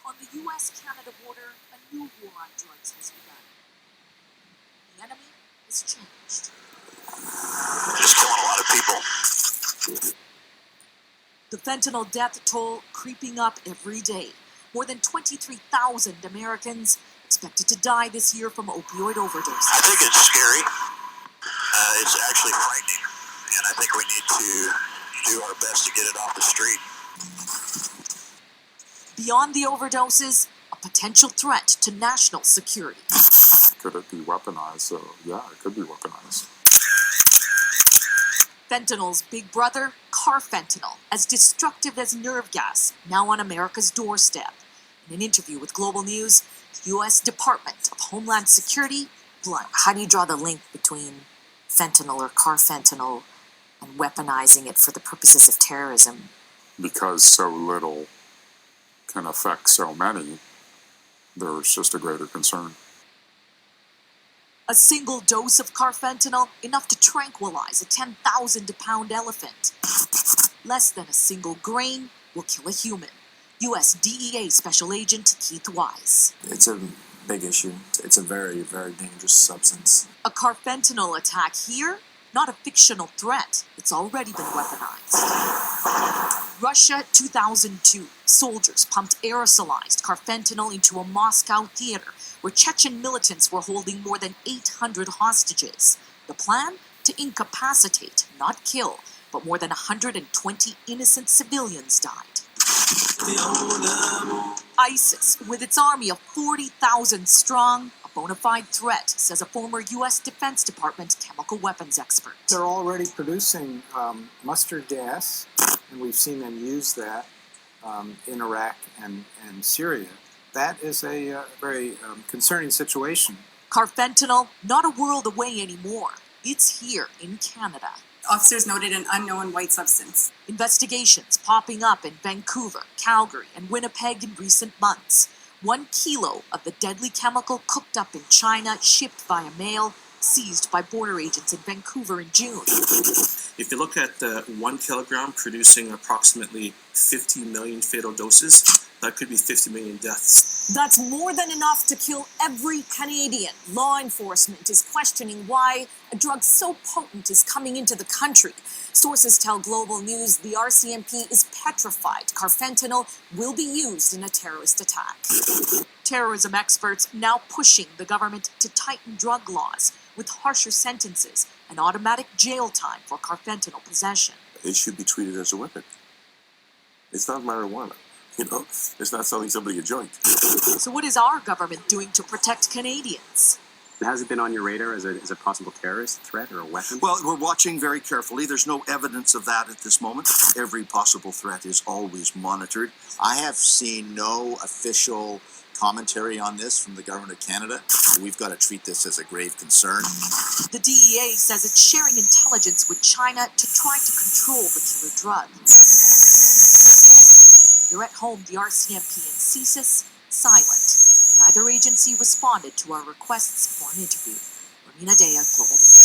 On the U.S.-Canada border, a new war on drugs has begun. The enemy has changed. Just killing a lot of people. The fentanyl death toll creeping up every day. More than 23,000 Americans expected to die this year from opioid overdoses. I think it's scary. It's actually frightening. And I think we need to do our best to get it off the street. Beyond the overdoses, a potential threat to national security. Could it be weaponized? So, yeah, it could be weaponized. Fentanyl's big brother, carfentanil, as destructive as nerve gas, now on America's doorstep. In an interview with Global News, the U.S. Department of Homeland Security blunt. How do you draw the link between fentanyl or carfentanil and weaponizing it for the purposes of terrorism? Because so little can affect so many, there's just a greater concern. A single dose of carfentanil, enough to tranquilize a 10,000-pound elephant. Less than a single grain will kill a human. U.S. DEA Special Agent Keith Wise. It's a big issue. It's a very, very dangerous substance. A carfentanil attack here? Not a fictional threat. It's already been weaponized. Russia, 2002. Soldiers pumped aerosolized carfentanil into a Moscow theater where Chechen militants were holding more than 800 hostages. The plan? To incapacitate, not kill, but more than 120 innocent civilians died. ISIS, with its army of 40,000 strong, a bona fide threat, says a former U.S. Defense Department chemical weapons expert. They're already producing mustard gas, and we've seen them use that in Iraq and Syria. That is a very concerning situation. Carfentanil, not a world away anymore. It's here in Canada. Officers noted an unknown white substance. Investigations popping up in Vancouver, Calgary, and Winnipeg in recent months. 1 kilo of the deadly chemical cooked up in China, shipped via mail, seized by border agents in Vancouver in June. If you look at the 1 kilogram producing approximately 50 million fatal doses, that could be 50 million deaths. That's more than enough to kill every Canadian. Law enforcement is questioning why a drug so potent is coming into the country. Sources tell Global News the RCMP is petrified carfentanil will be used in a terrorist attack. Terrorism experts now pushing the government to tighten drug laws with harsher sentences and automatic jail time for carfentanil possession. It should be treated as a weapon. It's not marijuana. It's not selling somebody a joint. So what is our government doing to protect Canadians? Has it been on your radar as a possible terrorist threat or a weapon? Well, we're watching very carefully. There's no evidence of that at this moment. Every possible threat is always monitored. I have seen no official commentary on this from the Government of Canada. We've got to treat this as a grave concern. The DEA says it's sharing intelligence with China to try to control the killer drug. Here at home, the RCMP and CSIS, silent. Neither agency responded to our requests for an interview. Romina Dea, Global News.